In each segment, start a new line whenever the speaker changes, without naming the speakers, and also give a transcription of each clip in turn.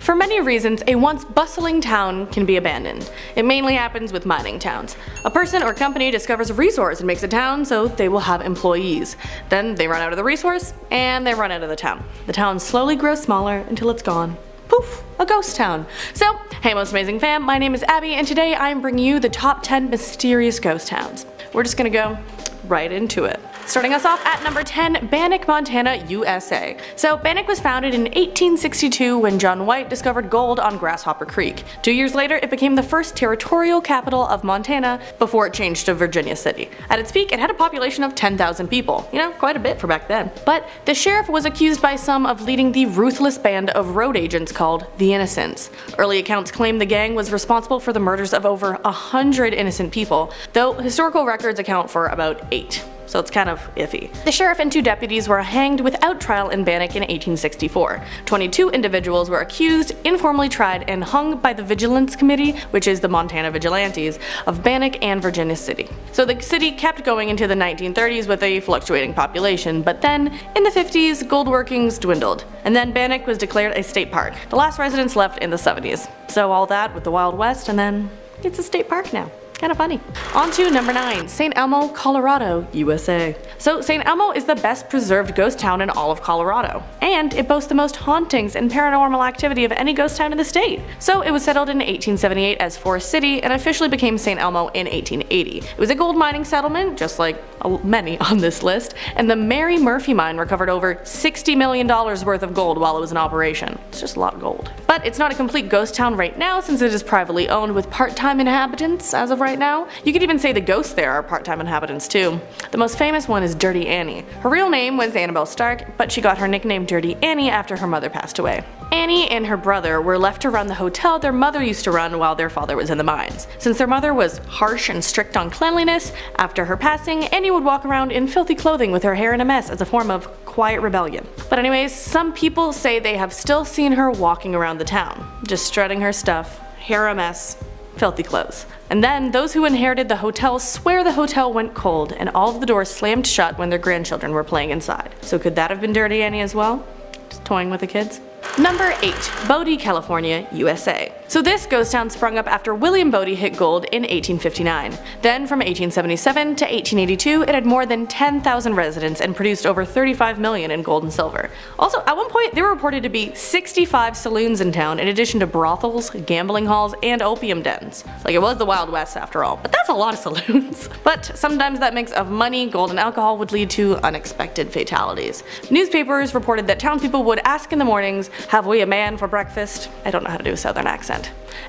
For many reasons, a once bustling town can be abandoned. It mainly happens with mining towns. A person or company discovers a resource and makes a town, so they will have employees. Then they run out of the resource, and they run out of the town. The town slowly grows smaller until it's gone. Poof! A ghost town. So, hey most amazing fam, my name is Abby, and today I am bringing you the top 10 mysterious ghost towns. We're just gonna go right into it. Starting us off at number 10, Bannack, Montana, USA. So Bannack was founded in 1862 when John White discovered gold on Grasshopper Creek. 2 years later, it became the first territorial capital of Montana before it changed to Virginia City. At its peak, it had a population of 10,000 people. You know, quite a bit for back then. But the sheriff was accused by some of leading the ruthless band of road agents called the Innocents. Early accounts claim the gang was responsible for the murders of over 100 innocent people, though historical records account for about 8. So it's kind of iffy. The sheriff and 2 deputies were hanged without trial in Bannack in 1864. 22 individuals were accused, informally tried, and hung by the Vigilance Committee, which is the Montana Vigilantes, of Bannack and Virginia City. So the city kept going into the 1930s with a fluctuating population, but then, in the 50s, gold workings dwindled, and then Bannack was declared a state park. The last residents left in the 70s. So all that with the Wild West, and then it's a state park now. Kinda funny. On to number 9, St. Elmo, Colorado, USA. So St. Elmo is the best preserved ghost town in all of Colorado, and it boasts the most hauntings and paranormal activity of any ghost town in the state. So it was settled in 1878 as Forest City and officially became St. Elmo in 1880. It was a gold mining settlement, just like many on this list, and the Mary Murphy mine recovered over $60 million worth of gold while it was in operation. It's just a lot of gold. But it's not a complete ghost town right now since it is privately owned with part-time inhabitants as of right now. You could even say the ghosts there are part-time inhabitants too. The most famous one is Dirty Annie. Her real name was Annabelle Stark, but she got her nickname Dirty Annie after her mother passed away. Annie and her brother were left to run the hotel their mother used to run while their father was in the mines. Since their mother was harsh and strict on cleanliness, after her passing, Annie would walk around in filthy clothing with her hair in a mess as a form of quiet rebellion. But anyways, some people say they have still seen her walking around the town, just strutting her stuff, hair a mess, filthy clothes. And then those who inherited the hotel swear the hotel went cold and all of the doors slammed shut when their grandchildren were playing inside. So could that have been Dirty Annie as well? Just toying with the kids? Number 8, Bodie, California, USA. So this ghost town sprung up after William Bodie hit gold in 1859. Then from 1877 to 1882 it had more than 10,000 residents and produced over 35 million in gold and silver. Also, at one point there were reported to be 65 saloons in town in addition to brothels, gambling halls, and opium dens. Like, it was the Wild West after all, but that's a lot of saloons. But sometimes that mix of money, gold, and alcohol would lead to unexpected fatalities. Newspapers reported that townspeople would ask in the mornings, "Have we a man for breakfast?" I don't know how to do a southern accent.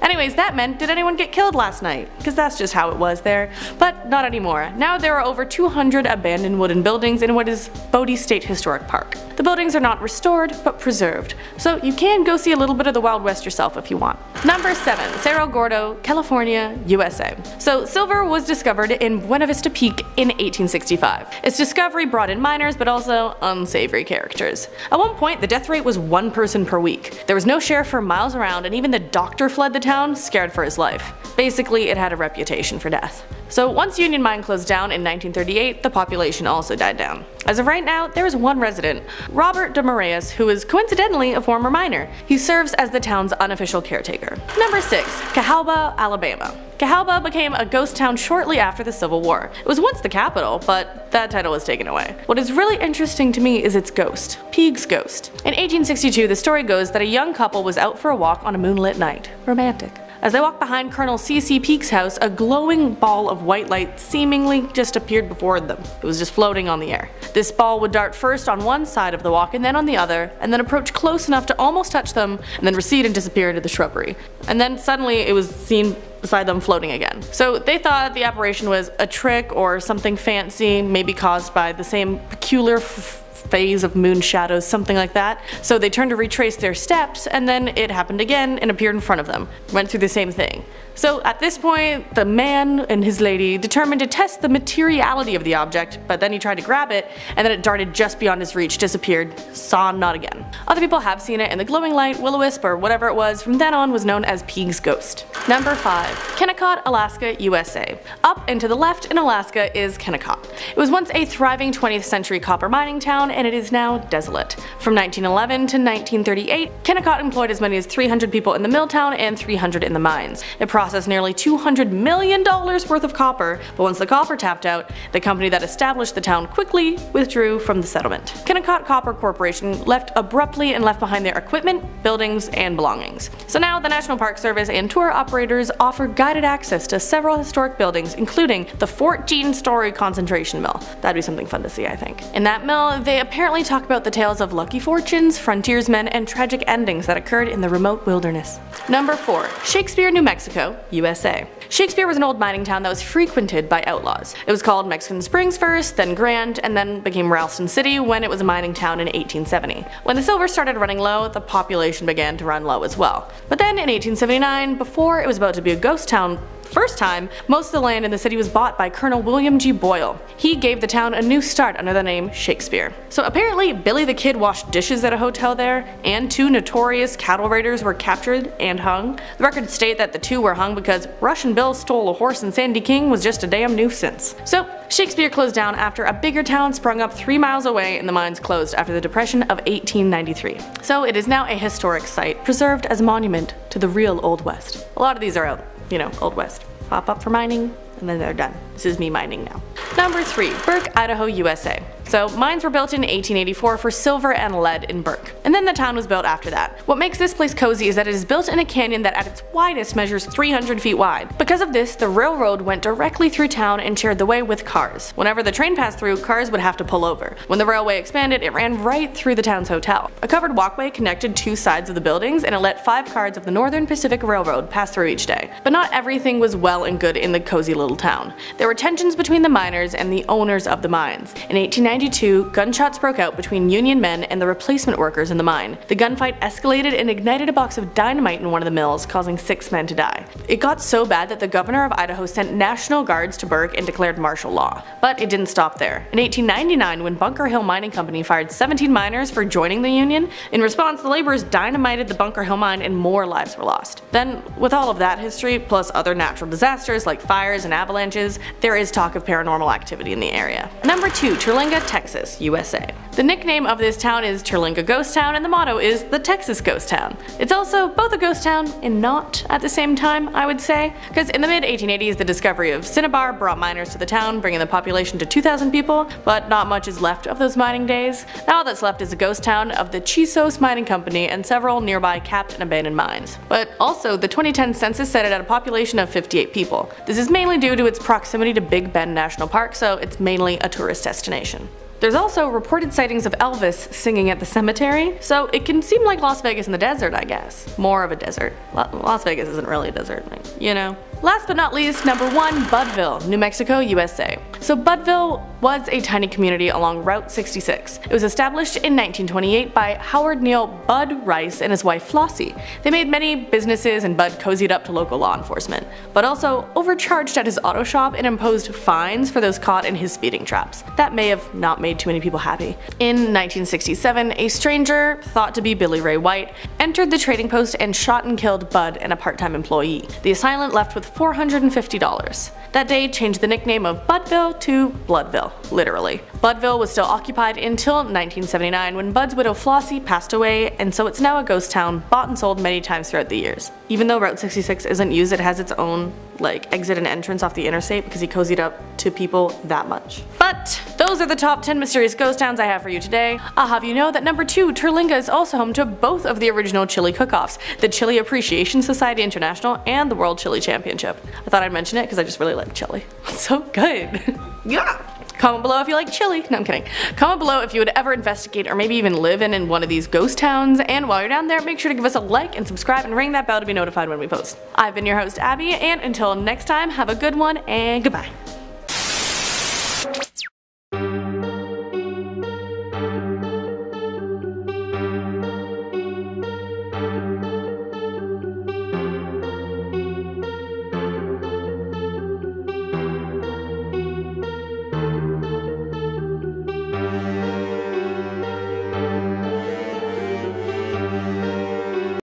Anyways, that meant, did anyone get killed last night? Because that's just how it was there. But not anymore. Now there are over 200 abandoned wooden buildings in what is Bodie State Historic Park. The buildings are not restored, but preserved. So you can go see a little bit of the Wild West yourself if you want. Number 7, Cerro Gordo, California, USA. So silver was discovered in Buena Vista Peak in 1865. Its discovery brought in miners, but also unsavory characters. At one point, the death rate was 1 person per week. There was no sheriff for miles around, and even the doctor fled the town, scared for his life. Basically, it had a reputation for death. So once Union Mine closed down in 1938, the population also died down. As of right now, there is 1 resident, Robert de Moraes, who is coincidentally a former miner. He serves as the town's unofficial caretaker. Number 6, Cahawba, Alabama. Cahawba became a ghost town shortly after the Civil War. It was once the capital, but that title was taken away. What is really interesting to me is its ghost, Peague's ghost. In 1862, the story goes that a young couple was out for a walk on a moonlit night. Romantic. As they walked behind Colonel C.C. Peake's house, a glowing ball of white light seemingly just appeared before them. It was just floating on the air. This ball would dart first on one side of the walk and then on the other, and then approach close enough to almost touch them, and then recede and disappear into the shrubbery. And then suddenly it was seen beside them floating again. So they thought the apparition was a trick or something fancy, maybe caused by the same peculiar phase of moon shadows, something like that. So they turned to retrace their steps, and then it happened again and appeared in front of them. Went through the same thing. So at this point, the man and his lady determined to test the materiality of the object, but then he tried to grab it, and then it darted just beyond his reach, disappeared, saw not again. Other people have seen it, and the glowing light, will-o-wisp, or whatever it was, from then on was known as Peague's ghost. Number 5. Kennecott, Alaska, USA. Up and to the left in Alaska is Kennecott. It was once a thriving 20th century copper mining town, town and it is now desolate. From 1911 to 1938, Kennecott employed as many as 300 people in the mill town and 300 in the mines. It processed nearly $200 million worth of copper, but once the copper tapped out, the company that established the town quickly withdrew from the settlement. Kennecott Copper Corporation left abruptly and left behind their equipment, buildings, and belongings. So now the National Park Service and tour operators offer guided access to several historic buildings, including the 14-story concentration mill. That'd be something fun to see, I think. In that mill, they apparently talk about the tales of lucky fortunes, frontiersmen, and tragic endings that occurred in the remote wilderness. Number 4. Shakespeare, New Mexico, USA. Shakespeare was an old mining town that was frequented by outlaws. It was called Mexican Springs first, then Grand, and then became Ralston City when it was a mining town in 1870. When the silver started running low, the population began to run low as well. But then in 1879, before it was about to be a ghost town first time, most of the land in the city was bought by Colonel William G. Boyle. He gave the town a new start under the name Shakespeare. So apparently Billy the Kid washed dishes at a hotel there, and 2 notorious cattle raiders were captured and hung. The records state that the 2 were hung because Russian Bill stole a horse and Sandy King was just a damn nuisance. So Shakespeare closed down after a bigger town sprung up 3 miles away and the mines closed after the Depression of 1893. So it is now a historic site, preserved as a monument to the real Old West. A lot of these are out, you know, Old West. Pop up for mining, and then they're done. This is me mining now. Number 3. Burke, Idaho, USA. So mines were built in 1884 for silver and lead in Burke, and then the town was built after that. What makes this place cozy is that it is built in a canyon that at its widest measures 300 feet wide. Because of this, the railroad went directly through town and shared the way with cars. Whenever the train passed through, cars would have to pull over. When the railway expanded, it ran right through the town's hotel. A covered walkway connected 2 sides of the buildings, and it let 5 cars of the Northern Pacific Railroad pass through each day. But not everything was well and good in the cozy little town. There were tensions between the miners and the owners of the mines. In 1892, gunshots broke out between Union men and the replacement workers in the mine. The gunfight escalated and ignited a box of dynamite in one of the mills, causing 6 men to die. It got so bad that the governor of Idaho sent National Guards to Burke and declared martial law. But it didn't stop there. In 1899, when Bunker Hill Mining Company fired 17 miners for joining the Union, in response the laborers dynamited the Bunker Hill mine and more lives were lost. Then, with all of that history, plus other natural disasters like fires and avalanches, there is talk of paranormal activity in the area. Number 2. Trilling Texas, USA. The nickname of this town is Trilling Ghost Town, and the motto is the Texas Ghost Town. It's also both a ghost town and not at the same time, I would say, because in the mid-1880s the discovery of cinnabar brought miners to the town, bringing the population to 2,000 people, but not much is left of those mining days. Now all that's left is a ghost town of the Chisos Mining Company and several nearby capped and abandoned mines. But also, the 2010 census set it at a population of 58 people. This is mainly due to its proximity to Big Bend National Park, so it's mainly a tourist destination. There's also reported sightings of Elvis singing at the cemetery, so it can seem like Las Vegas in the desert, I guess. More of a desert. Las Vegas isn't really a desert, you know. Last but not least, number 1, Budville, New Mexico, USA. So Budville was a tiny community along Route 66. It was established in 1928 by Howard Neal Bud Rice and his wife Flossie. They made many businesses and Bud cozied up to local law enforcement, but also overcharged at his auto shop and imposed fines for those caught in his speeding traps. That may have not made too many people happy. In 1967, a stranger, thought to be Billy Ray White, entered the trading post and shot and killed Bud and a part-time employee. The assailant left with $450. That day changed the nickname of Budville to Bloodville, literally. Budville was still occupied until 1979 when Bud's widow Flossie passed away, and so it's now a ghost town, bought and sold many times throughout the years. Even though Route 66 isn't used, it has its own exit and entrance off the interstate because he cozied up to people that much. But those are the top 10 mysterious ghost towns I have for you today. I'll have you know that number 2, Terlinga, is also home to both of the original chili cook-offs, the Chili Appreciation Society International and the World Chili Championship. I thought I'd mention it because I just really like chili. It's so good. Yeah. Comment below if you like chili. No, I'm kidding. Comment below if you would ever investigate or maybe even live in one of these ghost towns, and while you're down there, make sure to give us a like and subscribe and ring that bell to be notified when we post. I've been your host Abby, and until next time, have a good one and goodbye.